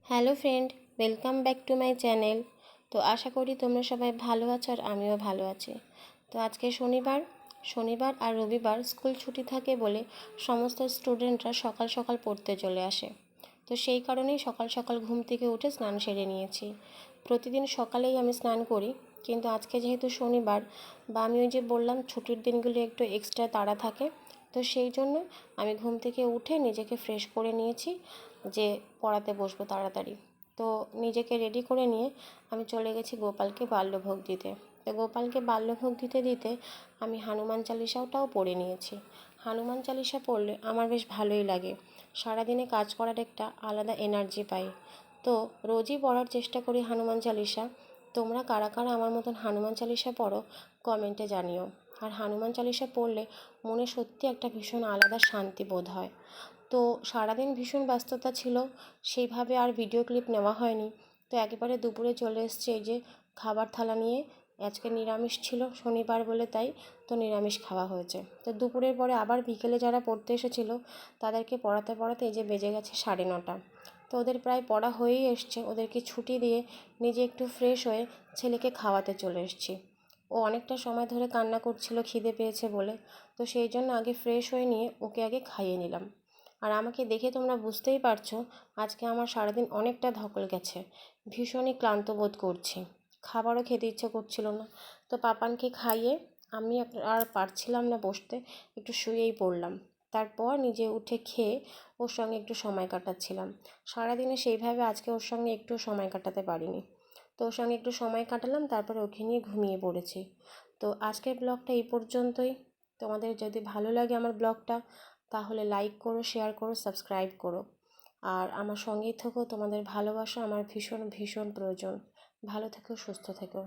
Hello friend, welcome back to my channel. তো আশা করি তোমরা সবাই ভালো আছো আর আমিও ভালো আছি। তো আজকে শনিবার আর রবিবার স্কুল ছুটি থাকে বলে সমস্ত স্টুডেন্টরা সকাল সকাল পড়তে চলে আসে। তো সেই কারণেই সকাল সকাল ঘুম থেকে উঠে স্নান সেরে নিয়েছি। প্রতিদিন সকালেই আমি স্নান করি, কিন্তু আজকে যেহেতু শনিবার বা আমি ওই যে বললাম ছুটির দিনগুলো একটু এক্সট্রা তাড়া থাকে, তো সেই জন্য আমি ঘুম থেকে উঠে নিজেকে ফ্রেশ করে নিয়েছি যে পড়াতে বসবো তাড়াতাড়ি। তো নিজেকে রেডি করে নিয়ে আমি চলে গেছি গোপালকে বাল্যভোগ দিতে। তো গোপালকে বাল্যভোগ দিতে দিতে আমি হনুমান চালিসাটাও পড়ে নিয়েছি। হনুমান চালিসা পড়লে আমার বেশ ভালোই লাগে, সারাদিনে কাজ করার একটা আলাদা এনার্জি পাই। তো রোজই পড়ার চেষ্টা করি হনুমান চালিসা। তোমরা কারা কারা আমার মতন হনুমান চালিসা পড়ো কমেন্টে জানিও। আর হনুমান চালিসা পড়লে মনে সত্যি একটা ভীষণ আলাদা শান্তি বোধ হয়। তো সারাদিন ভীষণ ব্যস্ততা ছিল, সেইভাবে আর ভিডিও ক্লিপ নেওয়া হয়নি। তো একেবারে দুপুরে চলে এসছে এই যে খাবার থালা নিয়ে। আজকে নিরামিষ ছিল, শনিবার বলে তাই তো নিরামিষ খাওয়া হয়েছে। তো দুপুরের পরে আবার বিকেলে যারা পড়তে এসেছিলো তাদেরকে পড়াতে পড়াতে এই যে বেজে গেছে 9:30। তো ওদের প্রায় পড়া হয়েই এসছে, ওদেরকে ছুটি দিয়ে নিজে একটু ফ্রেশ হয়ে ছেলেকে খাওয়াতে চলে এসেছি। ও অনেকটা সময় ধরে কান্না করছিল খিদে পেয়েছে বলে, তো সেই জন্য আগে ফ্রেশ হয়ে নিয়ে ওকে আগে খাইয়ে নিলাম। আর আমাকে দেখে তোমরা বুঝতেই পারছো আজকে আমার সারাদিন অনেকটা ধকল গেছে, ভীষণই ক্লান্ত বোধ করছি, খাবারও খেতে ইচ্ছে করছিল না। তো পাপানকে খাইয়ে আমি আর পারছিলাম না বসতে, একটু শুয়েই পড়লাম। তারপর নিজে উঠে খেয়ে ওর সঙ্গে একটু সময় কাটাচ্ছিলাম। সারাদিনে সেইভাবে আজকে ওর সঙ্গে একটু সময় কাটাতে পারিনি। তো ওর সঙ্গে একটু সময় কাটালাম, তারপরে ওকে নিয়ে ঘুমিয়ে পড়েছি। তো আজকের ব্লগটা এই পর্যন্তই। তোমাদের যদি ভালো লাগে আমার ব্লগটা তাহলে লাইক করো, শেয়ার করো, সাবস্ক্রাইব করো। আর আমার সঙ্গেই থেকো, তোমাদের ভালোবাসা আমার ভীষণ ভীষণ প্রয়োজন। ভালো থেকো, সুস্থ থেকো।